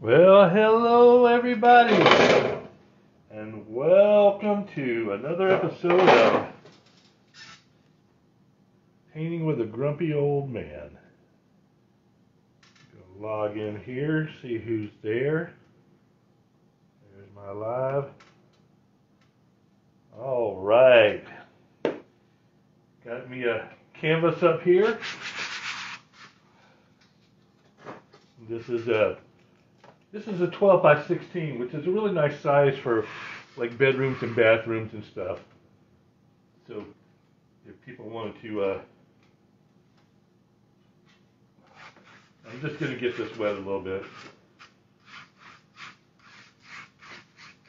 Well, hello everybody, and welcome to another episode of Painting with a Grumpy Old Man. Gonna log in here, see who's there. There's my live. All right, got me a canvas up here. This is a 12 by 16, which is a really nice size for like bedrooms and bathrooms and stuff. So if people wanted to, I'm just going to get this wet a little bit.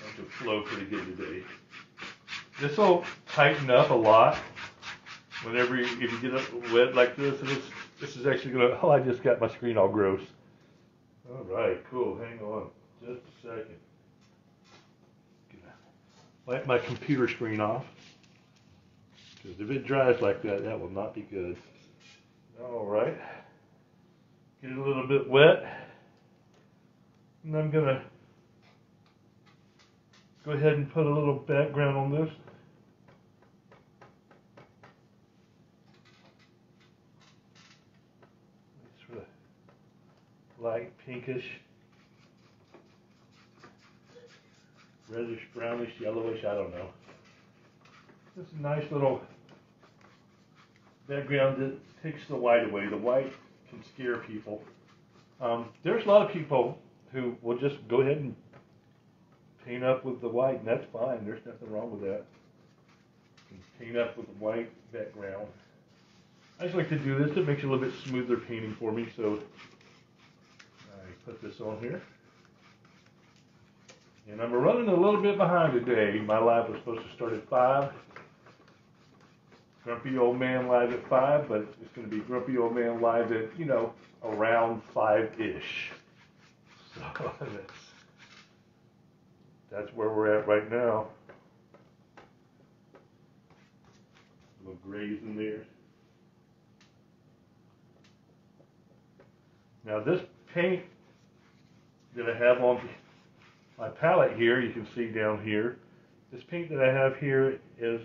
Going to flow pretty good today. This will tighten up a lot whenever if you get it wet like this. And this is actually going to, oh, I just got my screen all gross. All right, cool. Hang on just a second. Wipe my computer screen off. Because if it dries like that, that will not be good. All right. Get it a little bit wet. And I'm going to go ahead and put a little background on this. It's sort of light pinkish, reddish, brownish, yellowish, I don't know. This is a nice little background that takes the white away. The white can scare people. There's a lot of people who will just go ahead and paint up with the white, and that's fine. There's nothing wrong with that. You can paint up with the white background. I just like to do this. It makes it a little bit smoother painting for me, so I put this on here. And I'm running a little bit behind today. My live was supposed to start at 5. Grumpy Old Man live at 5, but it's going to be Grumpy Old Man live at, around 5-ish. So that's where we're at right now. A little grays in there. Now this paint that I have on my palette here, you can see down here, this paint that I have here is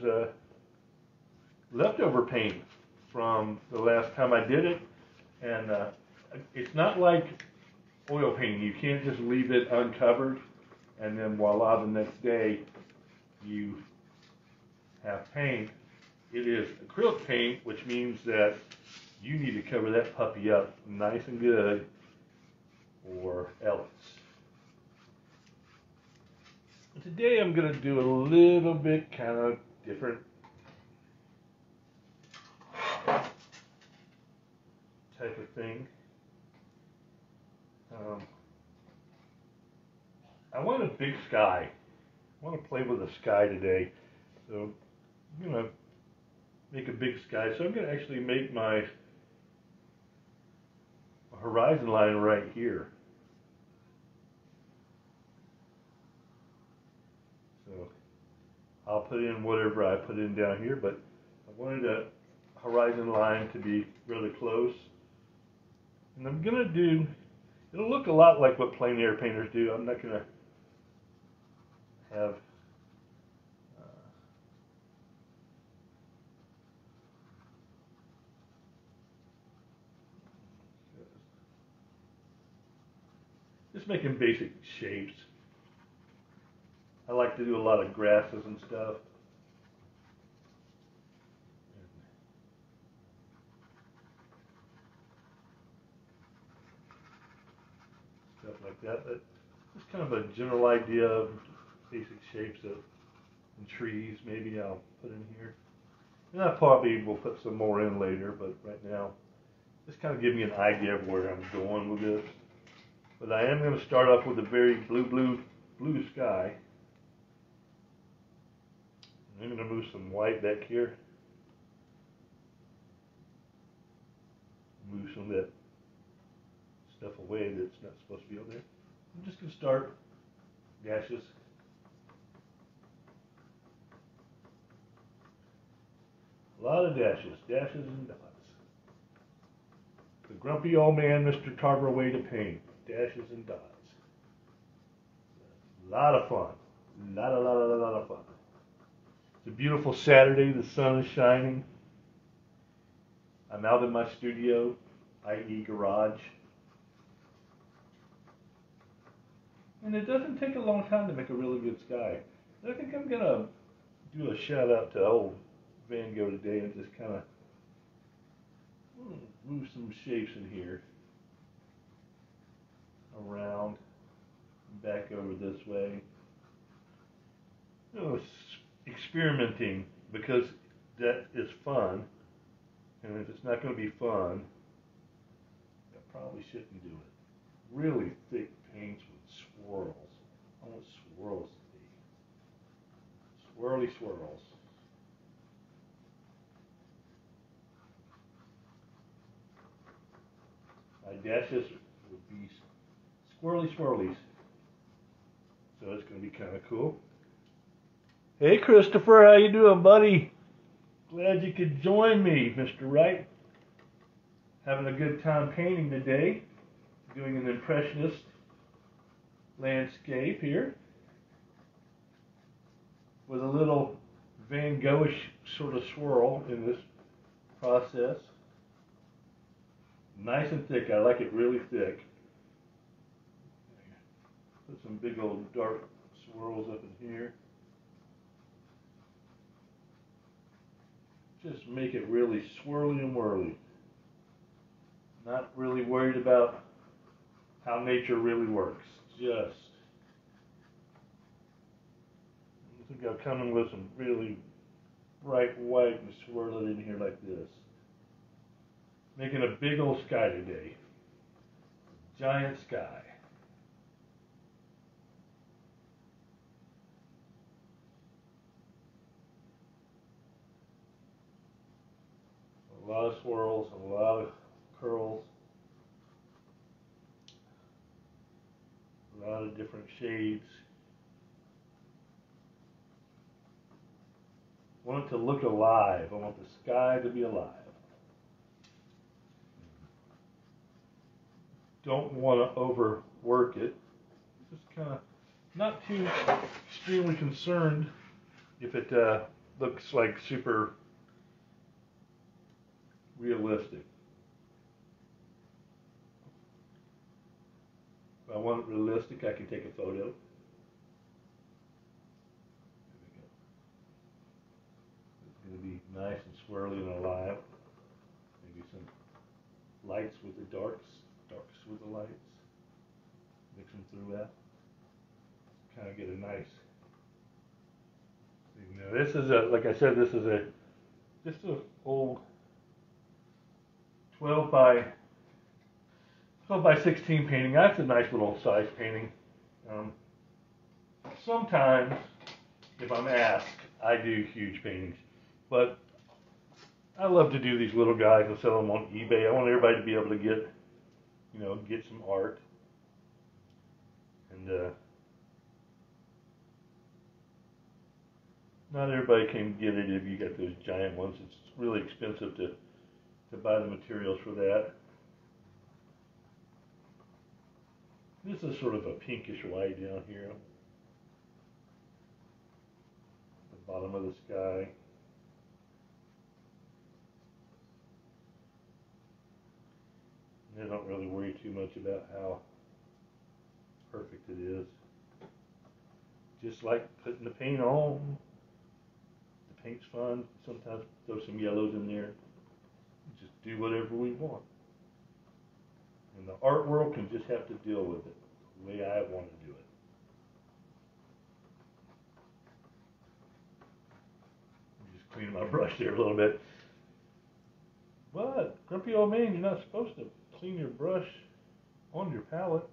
leftover paint from the last time I did it, and it's not like oil painting. You can't just leave it uncovered and then voila, the next day you have paint. It is acrylic paint, which means that you need to cover that puppy up nice and good or else. Today I'm going to do a little bit kind of different type of thing. I want a big sky. I want to play with the sky today. So I'm going to make a big sky. So I'm going to actually make my horizon line right here. So I'll put in whatever I put in down here, but I wanted a horizon line to be really close. And I'm going to do, it'll look a lot like what plein air painters do. I'm not going to have just making basic shapes. I like to do a lot of grasses and stuff. Stuff like that. But just kind of a general idea of basic shapes of trees. Maybe I'll put in here. And I probably will put some more in later, but right now, just kind of give me an idea of where I'm going with this. But I am going to start off with a very blue sky. I'm going to move some white back here. Move some of that stuff away that's not supposed to be on there. I'm just going to start dashes. A lot of dashes and dots. The grumpy old man, Mr. Tarver way to paint. Dashes and dots. A lot of fun. Lot of fun. It's a beautiful Saturday. The sun is shining. I'm out in my studio, i.e. garage. And it doesn't take a long time to make a really good sky. I think I'm going to do a shout out to old Van Gogh today and just kind of move some shapes in here. Around, back over this way. You know, experimenting, because that is fun. And if it's not going to be fun, I probably shouldn't do it. Really thick paints with swirls. I want swirls to be. Swirly swirls. My dashes would be squirrely swirlies. So it's going to be kind of cool. Hey Christopher, how you doing, buddy? Glad you could join me, Mr. Wright. Having a good time painting today. Doing an impressionist landscape here. With a little Van Goghish sort of swirl in this process. Nice and thick. I like it really thick. Put some big old dark swirls up in here. Just make it really swirly and whirly. Not really worried about how nature really works. I think I'll come in with some really bright white and swirl it in here like this. Making a big old sky today. Giant sky. A lot of swirls, a lot of curls. A lot of different shades. I want it to look alive. I want the sky to be alive. Don't want to overwork it. Just kind of not too extremely concerned if it looks like super realistic. If I want it realistic, I can take a photo. There we go. It's going to be nice and swirly and alive. Maybe some lights with the darks with the lights. Mix them through that. Kind of get a nice. You know, this is a, like I said, this is just an old 12 by 16 painting. That's a nice little size painting. Sometimes, if I'm asked, I do huge paintings, but I love to do these little guys and sell them on eBay. I want everybody to be able to get, you know, get some art. And not everybody can get it if you got those giant ones. It's really expensive to buy the materials for that. This is sort of a pinkish white down here. The bottom of the sky. I don't really worry too much about how perfect it is. Just like putting the paint on. The paint's fun. Sometimes throw some yellows in there. Just do whatever we want. And the art world can just have to deal with it the way I want to do it. I'm just cleaning my brush there a little bit. But, grumpy old man, you're not supposed to clean your brush on your palette,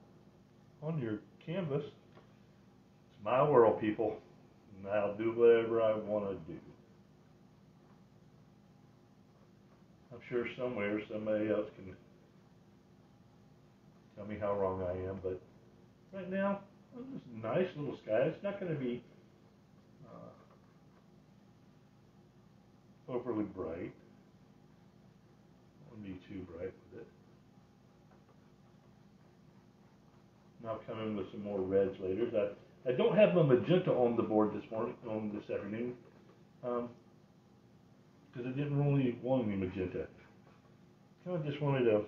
on your canvas. It's my world, people, and I'll do whatever I want to do. I'm sure somewhere somebody else can tell me how wrong I am, but right now, this nice little sky. It's not going to be overly bright. Won't be too bright with it. And I'll come in with some more reds later. I don't have my magenta on the board this afternoon, because I didn't really want any magenta. I just wanted a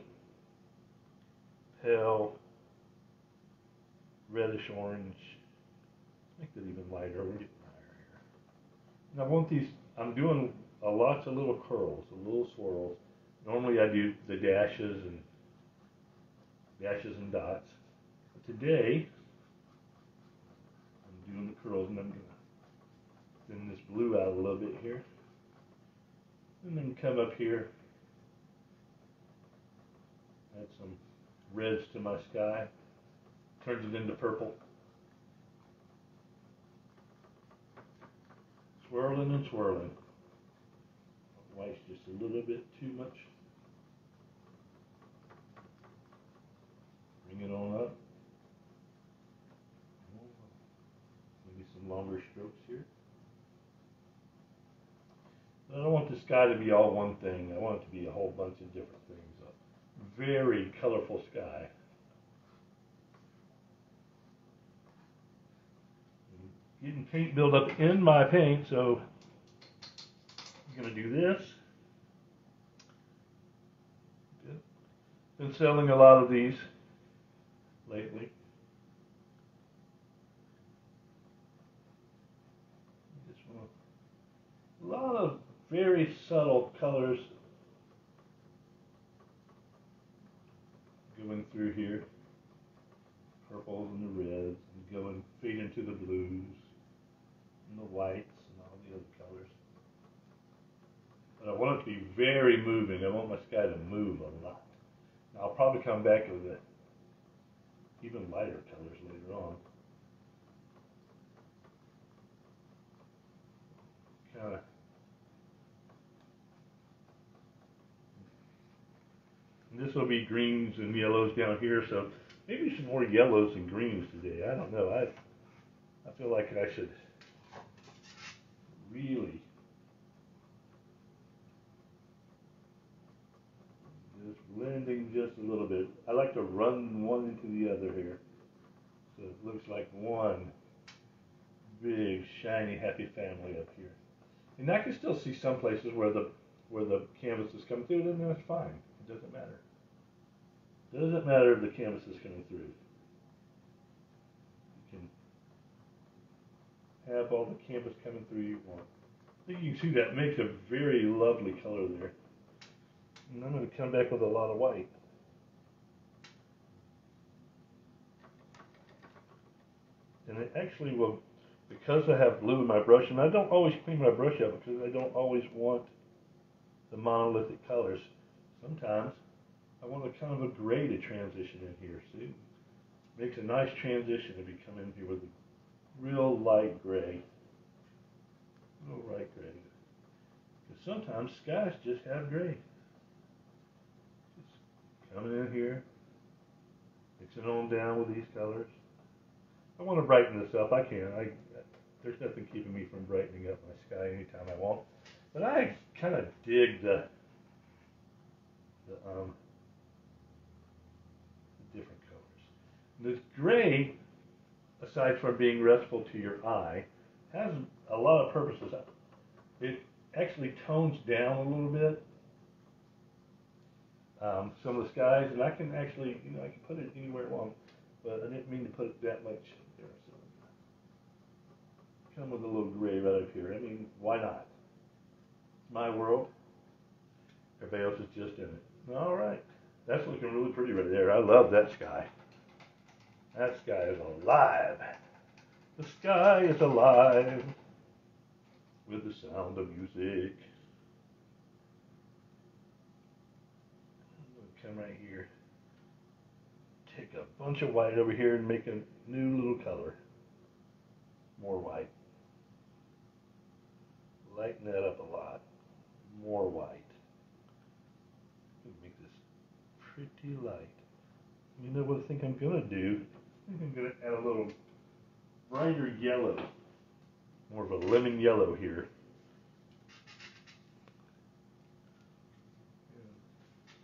pale reddish orange. Make that even lighter. We're getting higher here. And I want these. I'm doing lots of little curls, little swirls. Normally I do the dashes and dots. But today I'm doing the curls, and I'm going to thin this blue out a little bit here, and then come up here, add some reds to my sky, turns it into purple. Swirling and swirling. White's just a little bit too much. Bring it on up. Maybe some longer strokes here. I don't want the sky to be all one thing. I want it to be a whole bunch of different things. A very colorful sky. Getting paint buildup in my paint, so I'm going to do this. Good. Been selling a lot of these lately. A lot of very subtle colors going through here. Purples and the reds, and going fade into the blues and the whites and all the other colors. But I want it to be very moving. I want my sky to move a lot. Now I'll probably come back with even lighter colors later on. Kind of. This will be greens and yellows down here, so maybe some more yellows and greens today. I don't know. I feel like I should really just blending just a little bit. I like to run one into the other here, so it looks like one big shiny happy family up here. And I can still see some places where the canvas is coming through, and that's fine. It doesn't matter. It doesn't matter if the canvas is coming through. You can have all the canvas coming through you want. I think you can see that makes a very lovely color there. And I'm going to come back with a lot of white. And it actually will, because I have blue in my brush, and I don't always clean my brush up because I don't always want the monolithic colors. Sometimes I want a kind of a gray to transition in here, see? Makes a nice transition if you come in here with a real light gray. Real light gray. Because sometimes skies just have gray. Just coming in here, mixing on down with these colors. I want to brighten this up. I can. There's nothing keeping me from brightening up my sky anytime I want. But I kind of dig the different colors. This gray, aside from being restful to your eye, has a lot of purposes. It actually tones down a little bit some of the skies, and I can actually, I can put it anywhere I want, but I didn't mean to put it that much there. So come with a little gray right up here. I mean, why not? It's my world. Everybody else is just in it. All right. That's looking really pretty right there. I love that sky. That sky is alive. The sky is alive with the sound of music. I'm going to come right here. Take a bunch of white over here and make a new little color. More white. Lighten that up a lot. More white. Make this pretty light. You know what I think I'm going to do? I think I'm going to add a little brighter yellow. More of a lemon yellow here.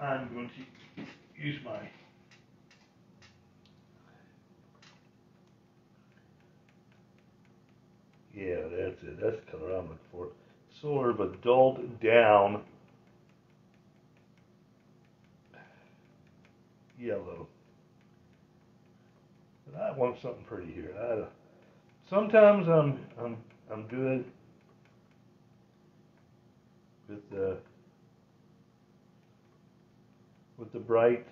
I'm going to use my Yeah, that's it. That's the color I'm looking for. Sort of a dulled down yellow. But I want something pretty here. Sometimes I'm good with the bright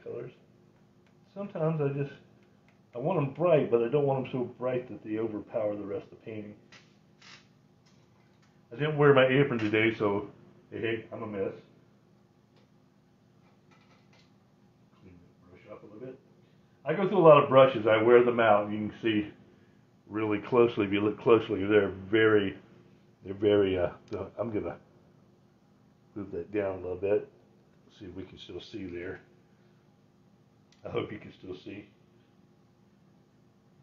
colors. Sometimes I want them bright, but I don't want them so bright that they overpower the rest of the painting. I didn't wear my apron today, so hey, I'm a mess. Clean the brush up a little bit. I go through a lot of brushes. I wear them out, and you can see really closely. If you look closely, they're very. I'm gonna move that down a little bit. See if we can still see there. I hope you can still see.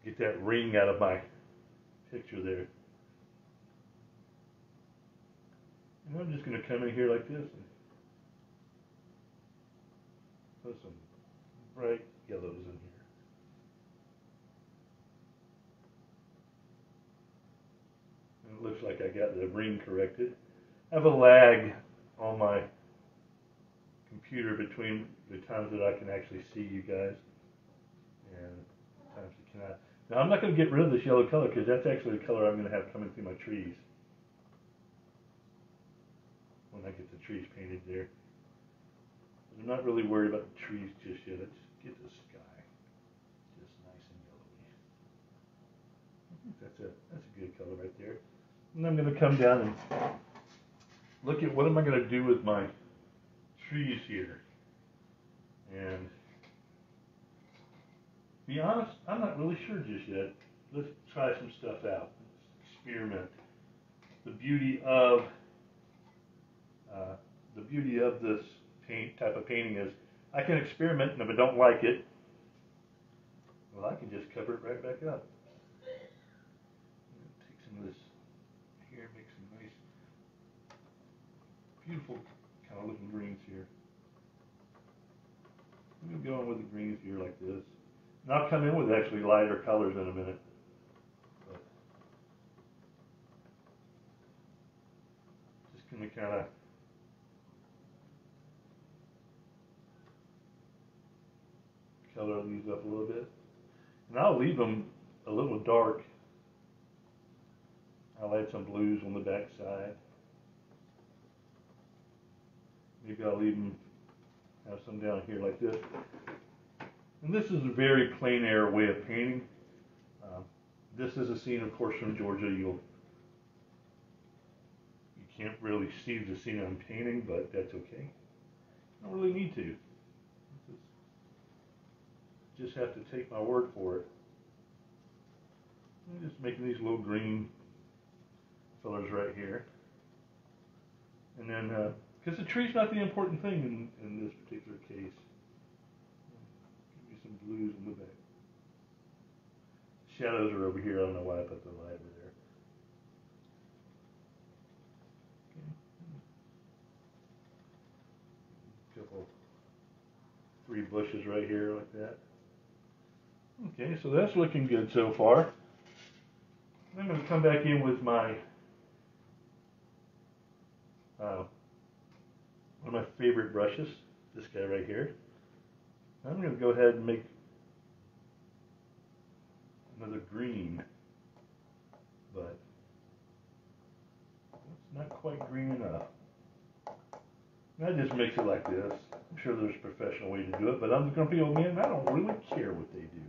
Get that ring out of my picture there. And I'm just going to come in here like this and put some bright yellows in here. And it looks like I got the ring corrected. I have a lag on my computer between the times that I can actually see you guys and times you cannot. Now I'm not going to get rid of this yellow color because that's actually the color I'm going to have coming through my trees when I get the trees painted there. But I'm not really worried about the trees just yet. Let's get the sky just nice and yellowy. I think that's a good color right there. And I'm going to come down and look at what am I going to do with my trees here. And to be honest, I'm not really sure just yet. Let's try some stuff out. Let's experiment. The beauty of this type of painting is I can experiment, and if I don't like it, well, I can just cover it right back up. Take some of this here, make some nice, beautiful kind of looking greens here. I'm going to go in with the greens here like this. And I'll come in with actually lighter colors in a minute. But just going to kind of color these up a little bit. And I'll leave them a little dark. I'll add some blues on the back side. Maybe I'll even have some down here like this. And this is a very plein air way of painting. This is a scene, of course, from Georgia. You can't really see the scene I'm painting, but that's okay. I don't really need to. Just have to take my word for it. I'm just making these little green fillers right here. And then, because the tree's not the important thing in this particular case. Give me some blues in the back. Shadows are over here. I don't know why I put the light over there. Okay. Three bushes right here like that. Okay, so that's looking good so far. I'm going to come back in with my one of my favorite brushes, this guy right here. I'm going to go ahead and make another green, but it's not quite green enough. And I just mix it like this. I'm sure there's a professional way to do it, but I'm the grumpy old man and I don't really care what they do.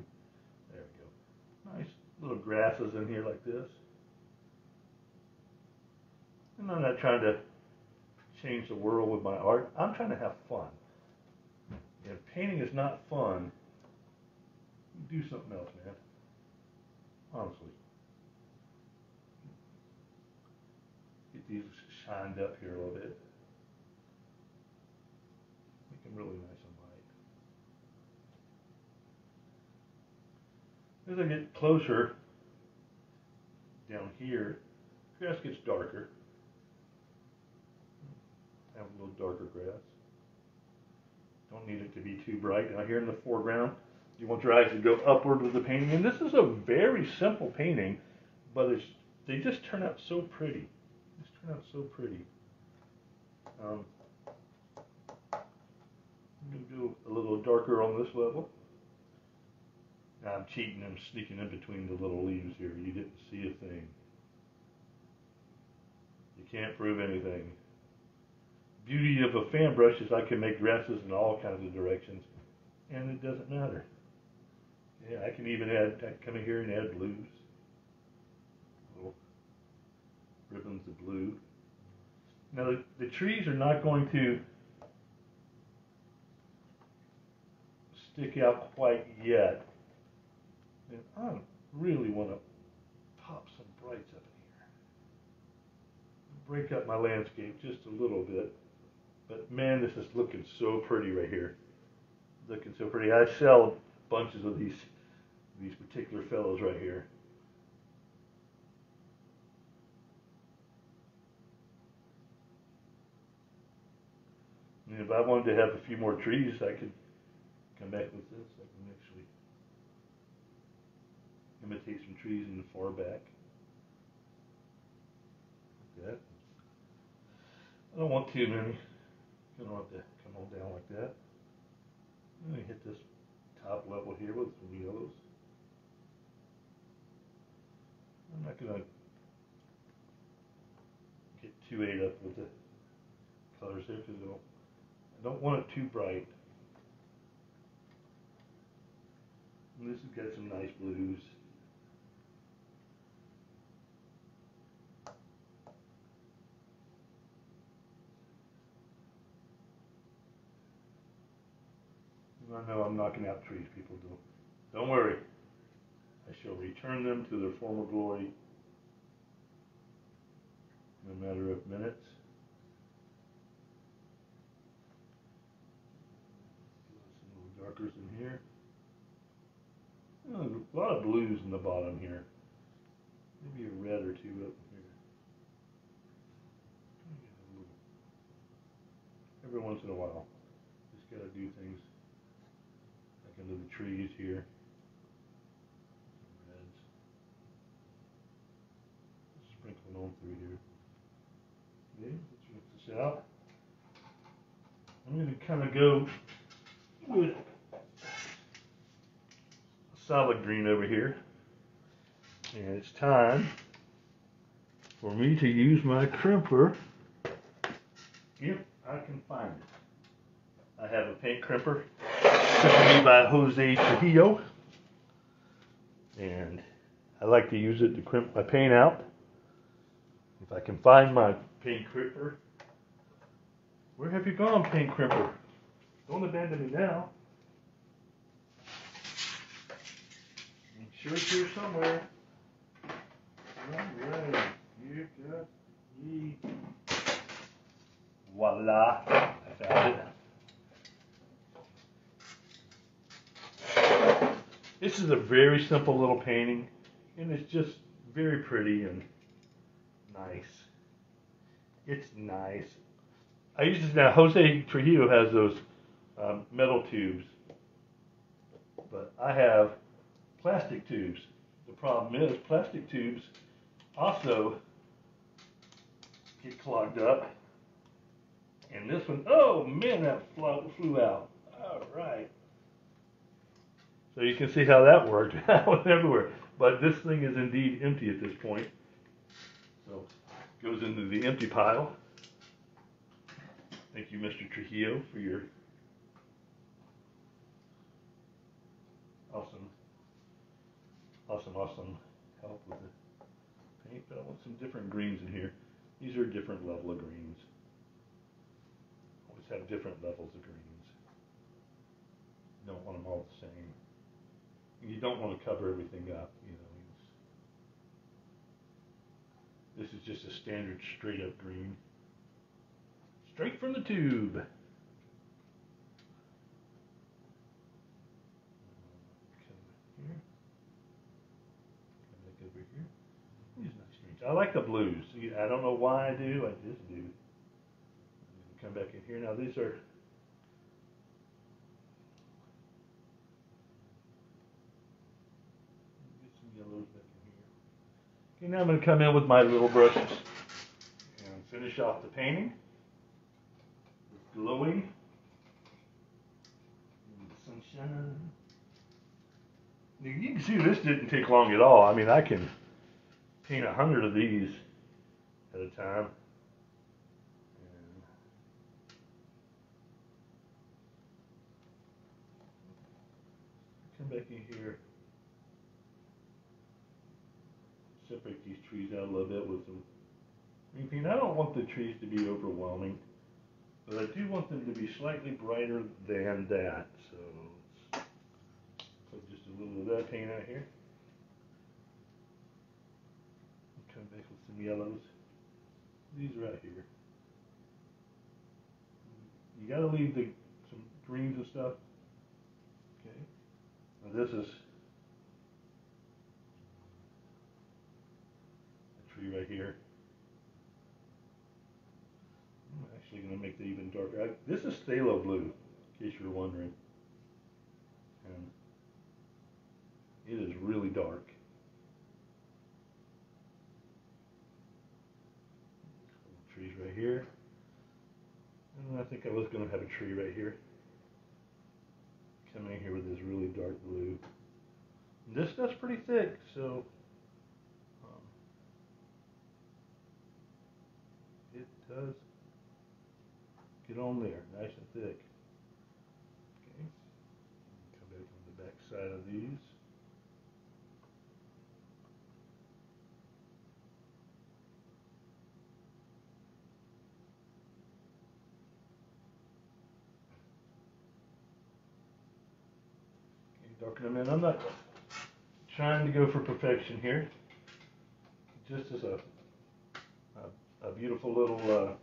There we go. Nice little grasses in here like this. And I'm not trying to change the world with my art. I'm trying to have fun. If painting is not fun, do something else, man. Honestly. Get these shined up here a little bit. Make them really nice and light. As I get closer down here, grass gets darker. Have a little darker grass. Don't need it to be too bright. Now here in the foreground, you want your eyes to go upward with the painting. And this is a very simple painting. but they just turn out so pretty. Just turn out so pretty. I'm going to go a little darker on this level. Now I'm cheating and sneaking in between the little leaves here. You didn't see a thing. You can't prove anything. Beauty of a fan brush is I can make dresses in all kinds of directions, and it doesn't matter. Yeah, I can even come in here and add blues. Little ribbons of blue. Now the trees are not going to stick out quite yet. And I really want to pop some brights up in here. Break up my landscape just a little bit. But man, this is looking so pretty right here. Looking so pretty. I sell bunches of these particular fellows right here. And if I wanted to have a few more trees, I could come back with this. I can actually imitate some trees in the far back. Like that. I don't want too many. You don't want to come on down like that. I'm going to hit this top level here with some yellows. I'm not going to get too ate up with the colors here because I don't want it too bright. And this has got some nice blues. I know I'm knocking out trees, people do. Don't worry. I shall return them to their former glory in a matter of minutes. Some little darkers in here. Oh, a lot of blues in the bottom here. Maybe a red or two up here. Every once in a while. Just gotta do things. Into the trees here. Some reds. Sprinkling on through here. Okay, let's rinse this out. I'm going to kind of go with a solid green over here. And it's time for me to use my crimper if I can find it. I have a paint crimper sent to me by Jose Trujillo, and I like to use it to crimp my paint out. If I can find my paint crimper. Where have you gone, paint crimper? Don't abandon me now. I'm sure it's here somewhere. Alright, you got me. Voila, I found it. This is a very simple little painting, and it's just very pretty and nice. It's nice. I use this now. Jose Trujillo has those metal tubes, but I have plastic tubes. The problem is plastic tubes also get clogged up. And this one, oh man, that flew out. All right. So you can see how that worked. That was everywhere. But this thing is indeed empty at this point. So it goes into the empty pile. Thank you, Mr. Trujillo, for your awesome help with the paint. But I want some different greens in here. These are a different level of greens. Always have different levels of greens. You don't want them all the same. You don't want to cover everything up, you know. This is just a standard straight up green. Straight from the tube. Come here. Come back over here. These nice greens. I like the blues. I don't know why I do, I just do. Come back in here. Now these are yellows back in here. Okay, now I'm going to come in with my little brushes and finish off the painting with glowing in the sunshine. Now, you can see this didn't take long at all. I mean, I can paint 100 of these at a time. And come back in here, separate these trees out a little bit with some green paint. I don't want the trees to be overwhelming, but I do want them to be slightly brighter than that. So let's put just a little of that paint out here. Come back with some yellows. These right here. You got to leave some greens and stuff. Okay. Now this is a tree right here. I'm actually going to make that even darker. This is phthalo blue, in case you're wondering. And it is really dark. Trees right here. And I think I was going to have a tree right here. Coming in here with this really dark blue. This stuff's pretty thick, so it does get on there, nice and thick. Okay. Come back on the back side of these. Darken them in. I'm not trying to go for perfection here. Just as a beautiful little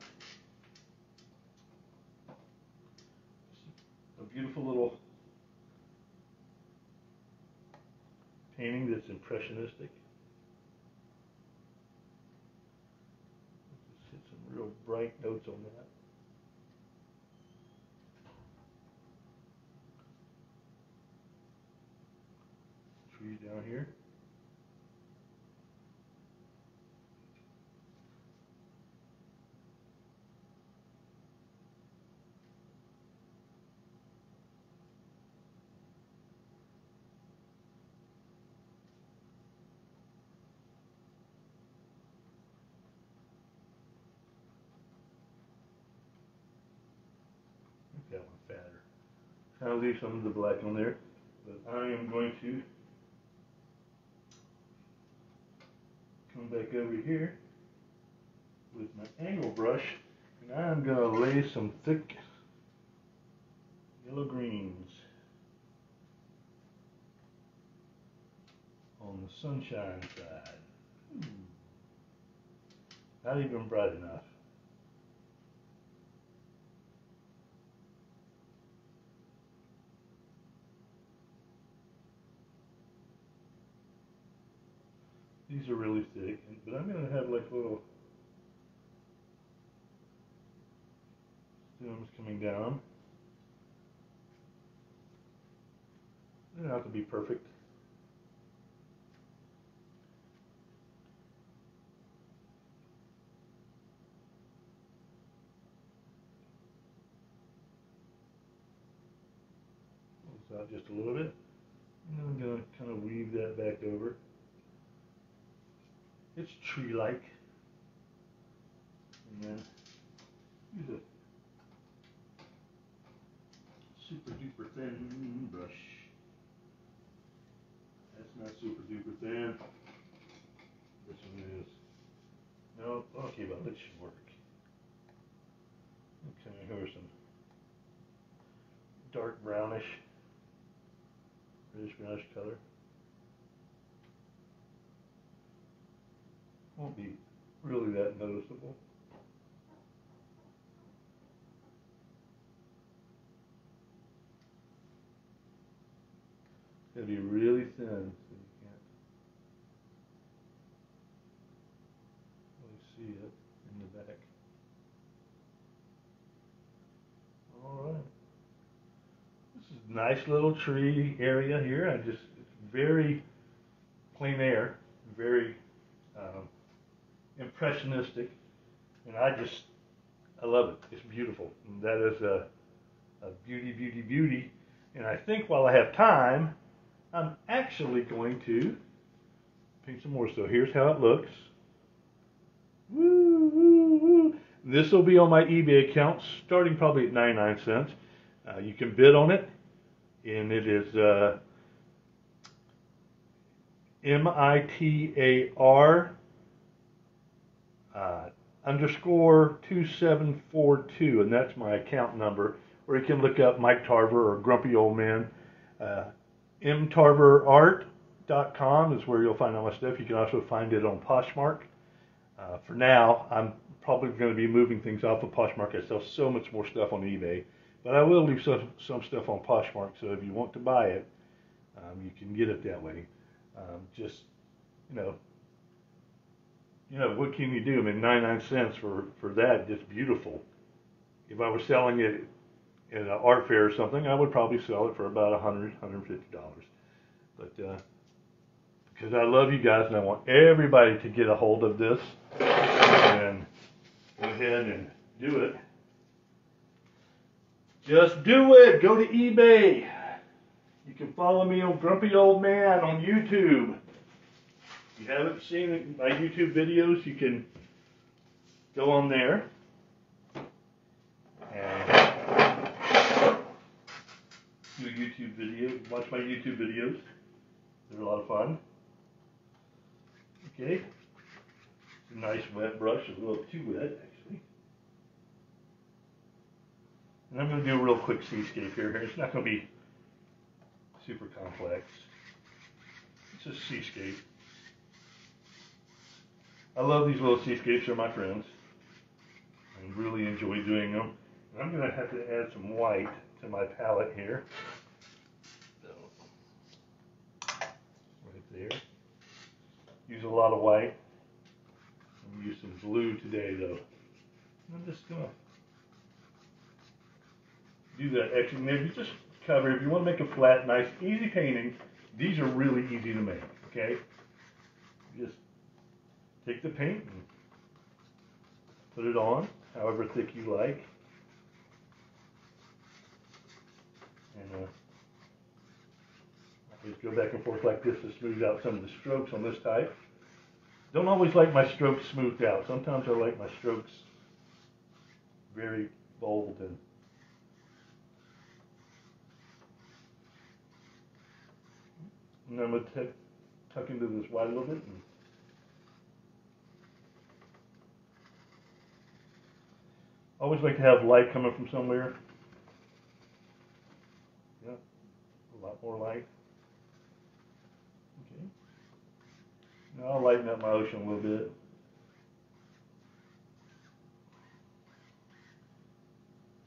painting that's impressionistic. Just hit some real bright notes on that. Trees down here. Make that one fatter. I'll leave some of the black on there, but I am going to come back over here with my angle brush, and I'm going to lay some thick yellow greens on the sunshine side. Not even bright enough. These are really thick, but I'm going to have like little stems coming down. They don't have to be perfect. Pull this out just a little bit. And then I'm going to kind of weave that back over. It's tree-like. And then use a super duper thin brush. That's not super duper thin. This one is. No, okay, but it should work. Okay, here's some dark brownish, reddish brownish color. Won't be really that noticeable. It's going to be really thin, so you can't really see it in the back. Alright. This is a nice little tree area here. It's very plein air, very impressionistic, and I love it. It's beautiful. And that is a beauty, beauty, beauty. And I think while I have time, I'm actually going to paint some more. So here's how it looks. Woo, woo, woo. This will be on my eBay account, starting probably at 99 cents. You can bid on it, and it is MITAR underscore 2742, and that's my account number. Or you can look up Mike Tarver or Grumpy Old Man. mtarverart.com is where you'll find all my stuff. You can also find it on Poshmark. For now, I'm probably going to be moving things off of Poshmark. I sell so much more stuff on eBay, but I will leave some stuff on Poshmark. So if you want to buy it, you can get it that way. Just what can you do? I mean, 99 cents for that, just beautiful. If I was selling it in an art fair or something, I would probably sell it for about $100, $150. But because I love you guys and I want everybody to get a hold of this, and go ahead and do it. Just do it. Go to eBay. You can follow me on Grumpy Old Man on YouTube. If you haven't seen my YouTube videos, you can go on there and do YouTube videos. Watch my YouTube videos. They're a lot of fun. Okay. It's a nice wet brush. A little too wet, actually. And I'm going to do a real quick seascape here. It's not going to be super complex. It's a seascape. I love these little seascapes. They're my friends. I really enjoy doing them. And I'm going to have to add some white to my palette here. So, right there. Use a lot of white. I'm going to use some blue today, though. I'm just going to do that extra. Maybe just cover. If you want to make a flat, nice, easy painting, these are really easy to make. Okay? Just take the paint and put it on, however thick you like. And I just go back and forth like this to smooth out some of the strokes on this type. Don't always like my strokes smoothed out. Sometimes I like my strokes very bold and I'm going to tuck into this white a little bit. And always like to have light coming from somewhere. Yeah, a lot more light. Okay. Now I'll lighten up my ocean a little bit.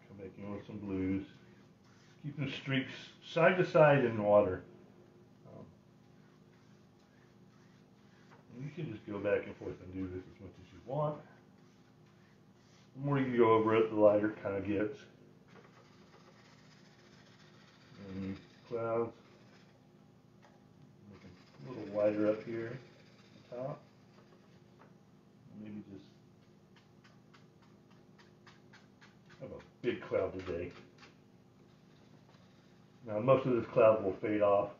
Come back in with some blues. Keeping the streaks side to side in the water. You can just go back and forth and do this as much as you want. The more you go over it, the lighter it kind of gets. And clouds, make them a little wider up here at the top. Maybe just have a big cloud today. Now most of this cloud will fade off.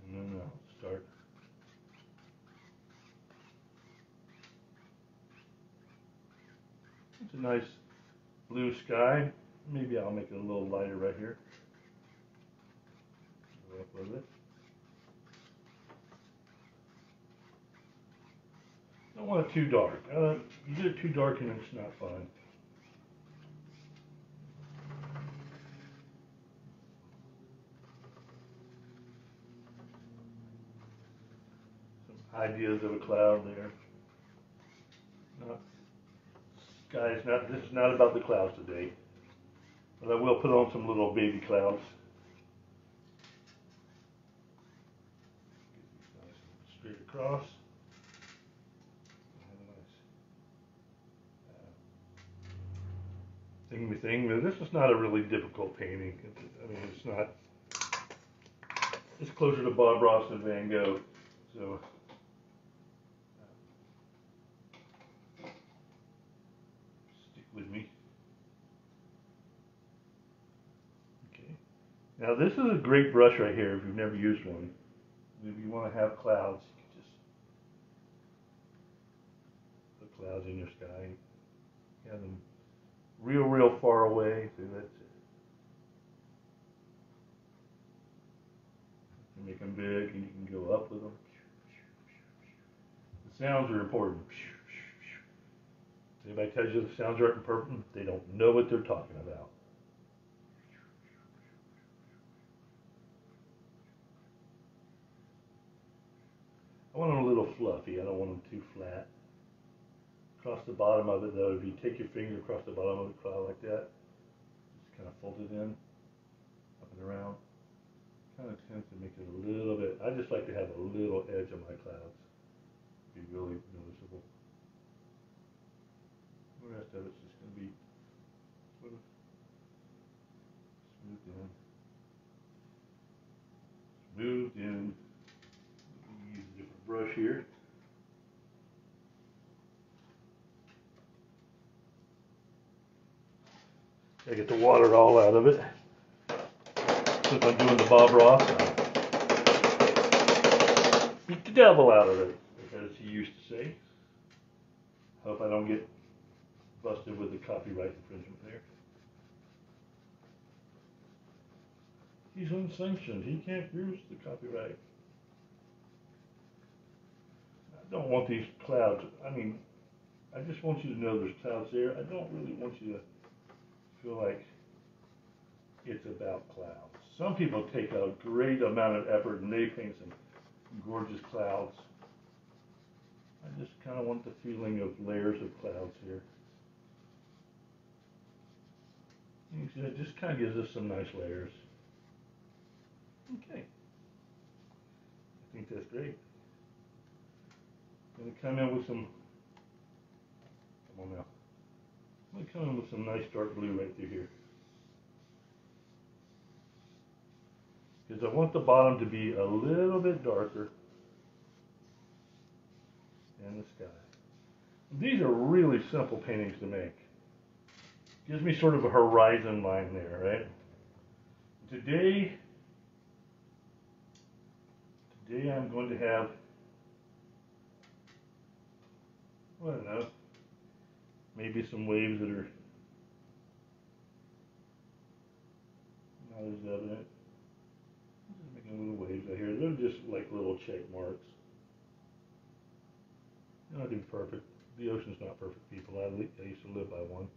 And then I'll start. It's a nice blue sky. Maybe I'll make it a little lighter right here. Go up with it. Don't want it too dark. You get it too dark and it's not fun. Some ideas of a cloud there. Guys, this is not about the clouds today, but I will put on some little baby clouds. Get these nice and straight across. thingy thing. This is not a really difficult painting. I mean, it's not. It's closer to Bob Ross than Van Gogh, so. Stick with me. Okay. Now this is a great brush right here if you've never used one. If you want to have clouds, you can just put clouds in your sky. Have them real far away, so that's it. You can make them big and you can go up with them. The sounds are important. If anybody tells you the sounds aren't important, they don't know what they're talking about. I want them a little fluffy. I don't want them too flat. Across the bottom of it, though, if you take your finger across the bottom of the cloud like that, just kind of fold it in, up and around. Kind of tends to make it a little bit. I just like to have a little edge on my clouds. Be really noticeable. The rest of it's just going to be sort of smoothed in. Smoothed in. Use a different brush here. I get the water all out of it. Since I'm doing the Bob Ross, beat the devil out of it, as he used to say. Hope I don't get busted with the copyright infringement there. He's unsanctioned. He can't use the copyright. I don't want these clouds. I mean, I just want you to know there's clouds there. I don't really want you to feel like it's about clouds. Some people take a great amount of effort and they paint some gorgeous clouds. I just kind of want the feeling of layers of clouds here. You see, it just kind of gives us some nice layers. Okay. I think that's great. I'm going to come in with some, come on now. I'm going to come in with some nice dark blue right through here. Because I want the bottom to be a little bit darker than the sky. These are really simple paintings to make. Gives me sort of a horizon line there, right? Today I'm going to have, I don't know, maybe some waves that are not as evident. Just making little waves out here. They're just like little check marks. You don't have to be perfect. The ocean's not perfect, people. I used to live by one.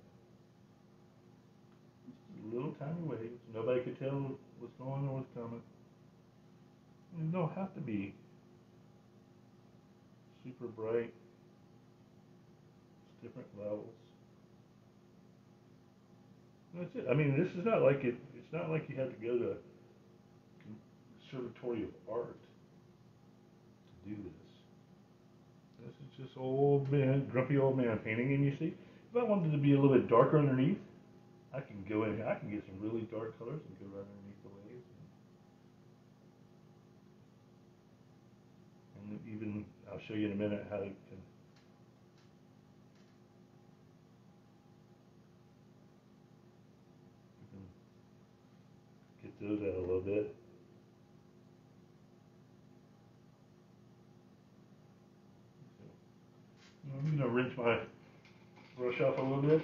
Just little tiny waves. Nobody could tell what's going or what's coming. You don't have to be super bright. It's different levels. That's it. I mean, this is not like it's not like you have to go to Conservatory of Art to do this. This is just old man, grumpy old man painting. And you see, if I wanted to be a little bit darker underneath, I can go in here. I can get some really dark colors and go right underneath the waves. And even, I'll show you in a minute how you can get those out a little bit. I'm going to rinse my brush off a little bit.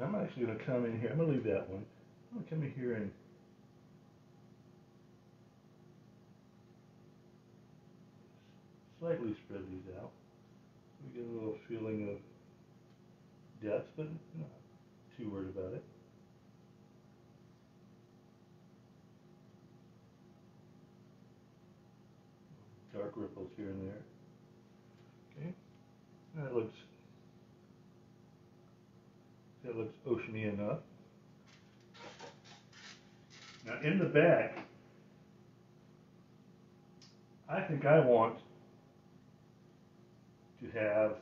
I'm actually going to come in here. I'm going to leave that one. I'm going to come in here and slightly spread these out. We get a little feeling of depth, but not too worried about it. Dark ripples here and there. Okay, that looks oceany enough. Now in the back, I think I want to have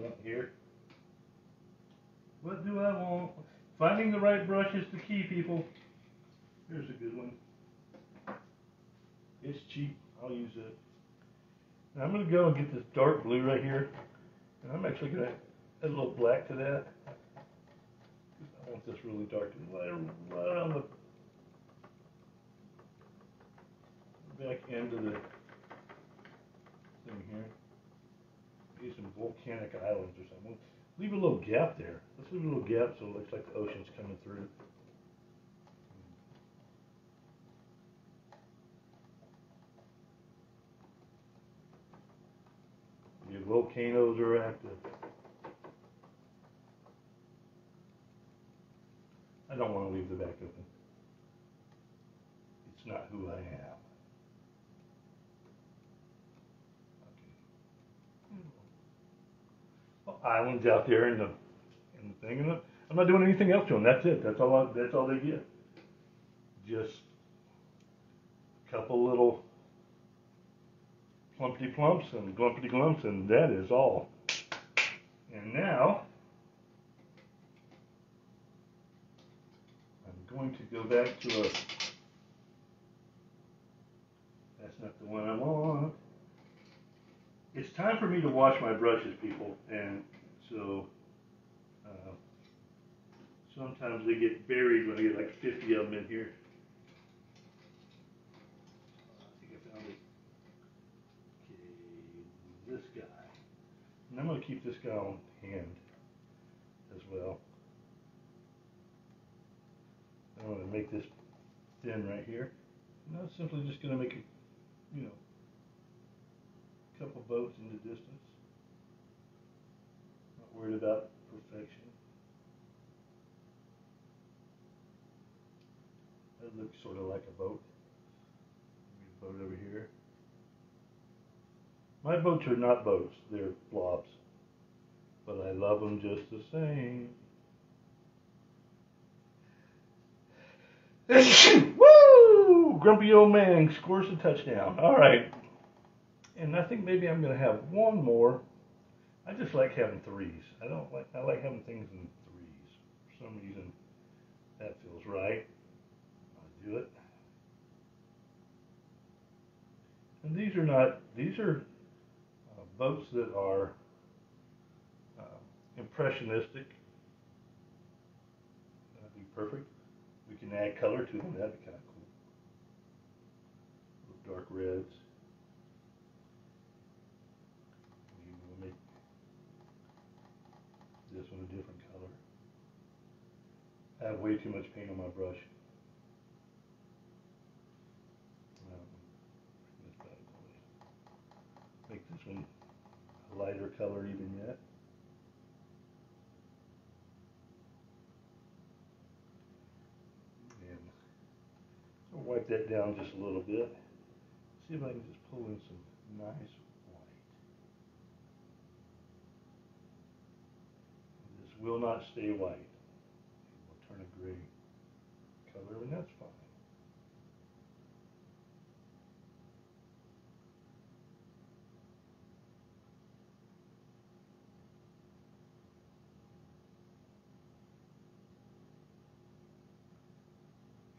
want here? What do I want? Finding the right brush is the key, people. Here's a good one. It's cheap. I'll use it. Now I'm going to go and get this dark blue right here. And I'm actually going to add a little black to that. I want this really dark. Right on the back end of the thing here. Use some volcanic islands or something. Leave a little gap there. Let's leave a little gap so it looks like the ocean's coming through. The volcanoes are active. I don't want to leave the back open. It's not who I am. Okay. Well, islands out there in the thing, and I'm not doing anything else to them. That's it. That's all they get. Just a couple little plumpity plumps and glumpity glumps, and that is all. And now I'm going to go back to a. That's not the one I want. It's time for me to wash my brushes, people, and so sometimes they get buried when I get like 50 of them in here. I think I found it. Okay, this guy. And I'm going to keep this guy on hand as well. I'm going to make this thin right here. And I'm simply just going to make a, couple boats in the distance. Not worried about perfection. That looks sort of like a boat. Maybe a boat over here. My boats are not boats, they're blobs. But I love them just the same. Woo! Grumpy old man scores a touchdown. All right. And I think maybe I'm going to have one more. I just like having threes. I like having things in threes. For some reason, that feels right. I'll do it. And these are boats that are impressionistic. That'd be perfect. We can add color to them. That'd be kind of cool. Little dark reds. Maybe we'll make this one a different color. I have way too much paint on my brush. Make this one a lighter color even yet. And I'll wipe that down just a little bit. See if I can just pull in some nice white. This will not stay white. It will turn a gray color, and that's fine.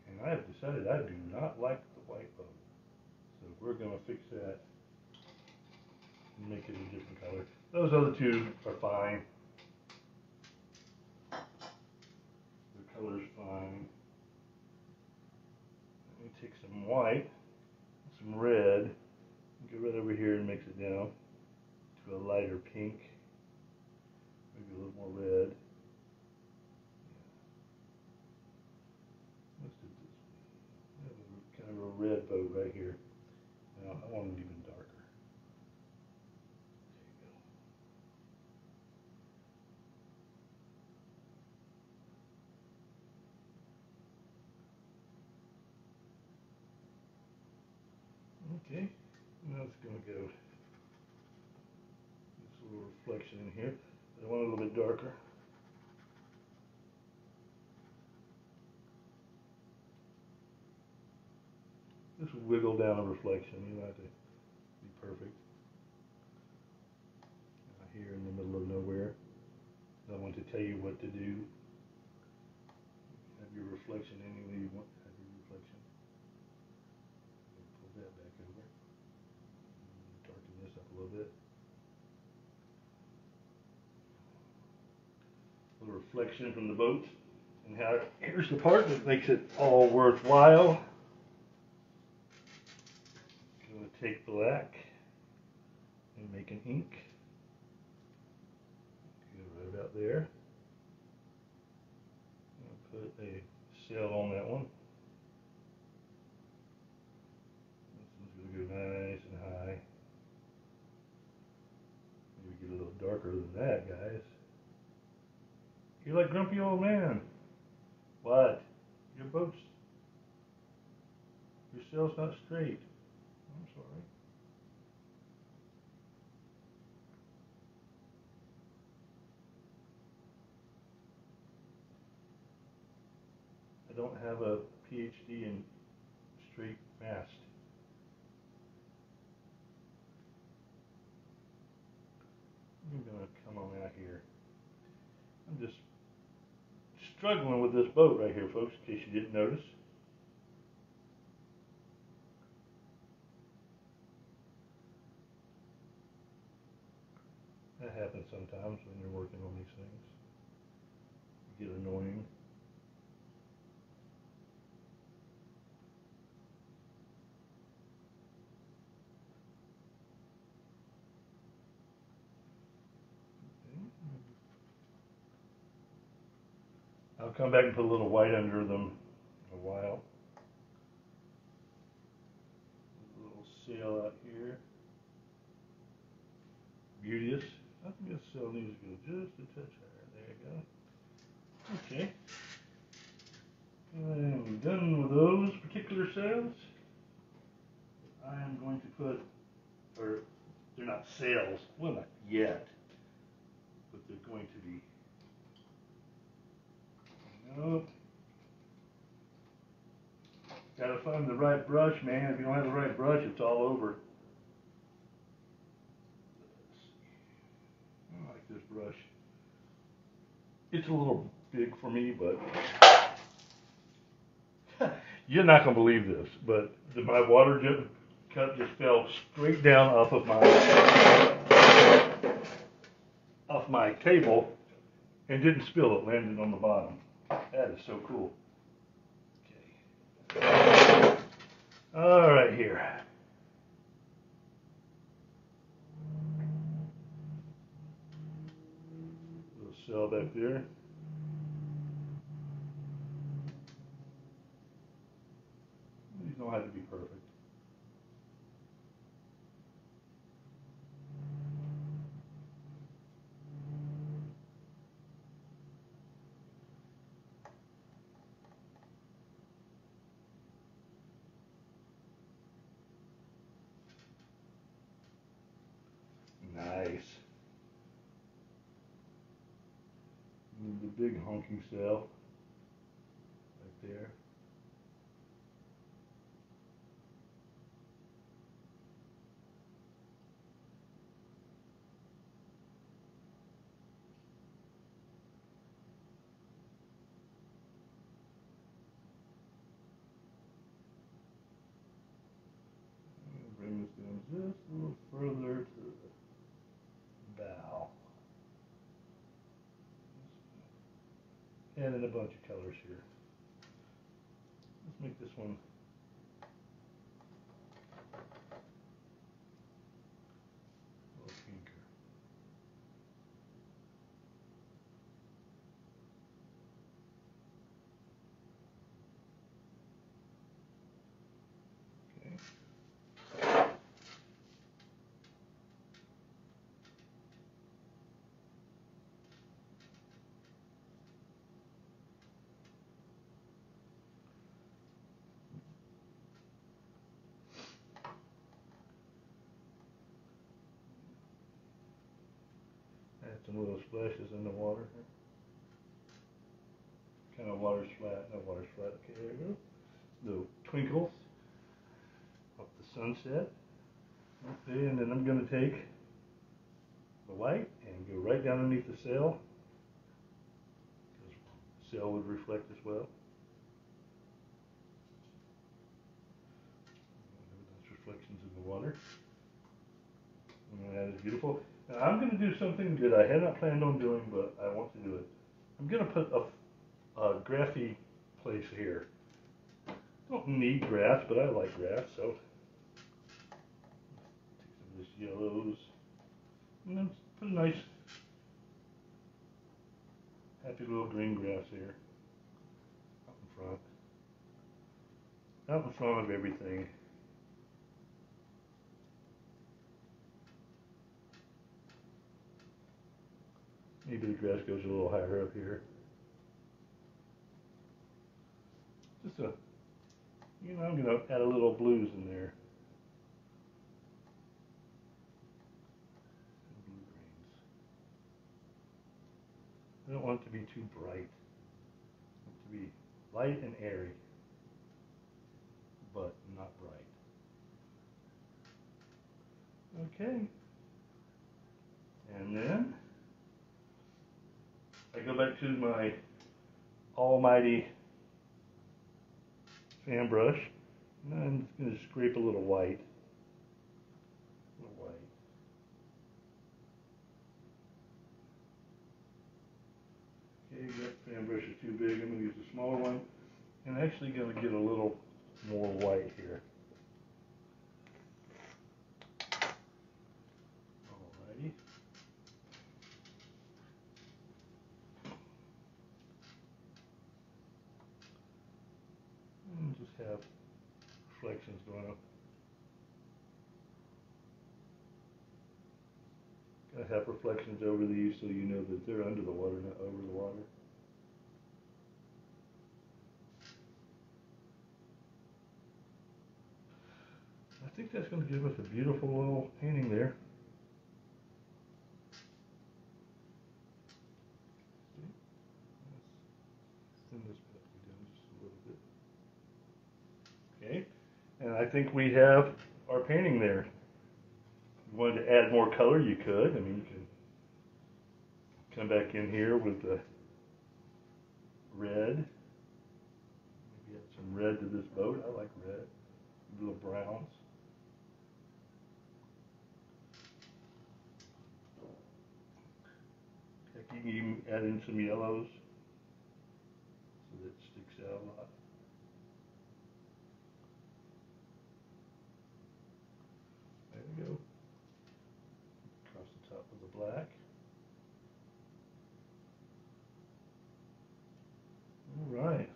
And I have decided I do not like the white boat. So we're going to fix that and make it a different color. Those other two are fine. The color's fine. Let me take some white, some red, go right over here and mix it down to a lighter pink. Maybe a little more red. Let's do this one. I have kind of a red boat right here. Now I want it even darker. There you go. Okay, now it's going to go this little reflection in here. I want it a little bit darker. Just wiggle down a reflection. You don't have to be perfect. here in the middle of nowhere. I want to tell you what to do. Have your reflection any way you want to have your reflection. Pull that back over. Darken this up a little bit. A little reflection from the boat. And how, here's the part that makes it all worthwhile. I'm going to take black and make an ink. Get it right about there. I'll put a sail on that one. This one's going to go nice and high. Maybe get a little darker than that, guys. You're like grumpy old man. What? Your boat's, your sail's not straight. I'm sorry. I don't have a PhD in straight mast. I'm gonna come on out here. I'm just struggling with this boat right here, folks, in case you didn't notice. That happens sometimes when you're working on these things. You get annoying. I'll come back and put a little white under them in a while. A little sail out here. Beauteous. I think this sail needs to go just a touch higher. There you go. Okay. And we're done with those particular sails. I am going to put, or they're not sails, well, not yet, but they're going to be. Nope. Gotta find the right brush, man. If you don't have the right brush, it's all over. I like this brush. It's a little big for me, but you're not gonna believe this, but my water cup just fell straight down off my table and didn't spill. It landed on the bottom. That is so cool. Okay. All right, here. Little cell back there. These don't have to be perfect. Nice. And the big honking cell right there. Bring this down just a little further to the bow. And in a bunch of colors here. Let's make this one a little pinker. Add some little splashes in the water. Kind of water's flat, no water's flat. Okay, there you go. Little twinkles of the sunset. Okay, and then I'm going to take the white and go right down underneath the sail, because the sail would reflect as well. Nice reflections in the water. And that is beautiful. Now I'm going to do something that I had not planned on doing, but I want to do it. I'm going to put a graphy place here. Don't need grass, but I like grass, so take some of this yellows and then put a nice happy little green grass here out in front of everything. Maybe the grass goes a little higher up here. Just I'm going to add a little blues in there. Blue greens. I don't want it to be too bright. I want it to be light and airy, but not bright. Okay. And then I go back to my almighty fan brush, and I'm just going to scrape a little white. Okay, that fan brush is too big. I'm going to use a smaller one, and I'm actually going to get a little more white here. Alrighty. And just have reflections going up. I have reflections over these so you know that they're under the water, not over the water. I think that's going to give us a beautiful little painting there. Thin this down just a little bit. Okay, and I think we have our painting there. If you wanted to add more color, you could. I mean, you can come back in here with the red. Maybe add some red to this boat. I like red. Little browns. You can even add in some yellows so that it sticks out a lot. There we go. Across the top of the black. All right.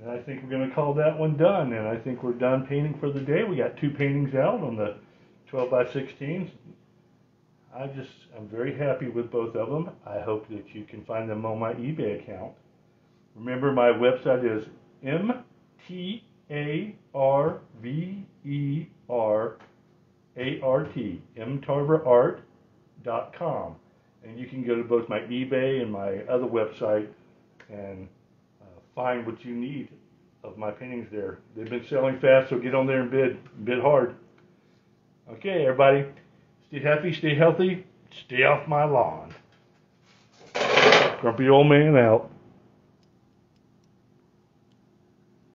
And I think we're going to call that one done. And I think we're done painting for the day. We got 2 paintings out on the 12 by 16s. I'm very happy with both of them. I hope that you can find them on my eBay account. Remember, my website is mtarverart.com. And you can go to both my eBay and my other website and find what you need of my paintings there. They've been selling fast, so get on there and bid hard. Okay, everybody. Stay happy, stay healthy, stay off my lawn. Grumpy old man out.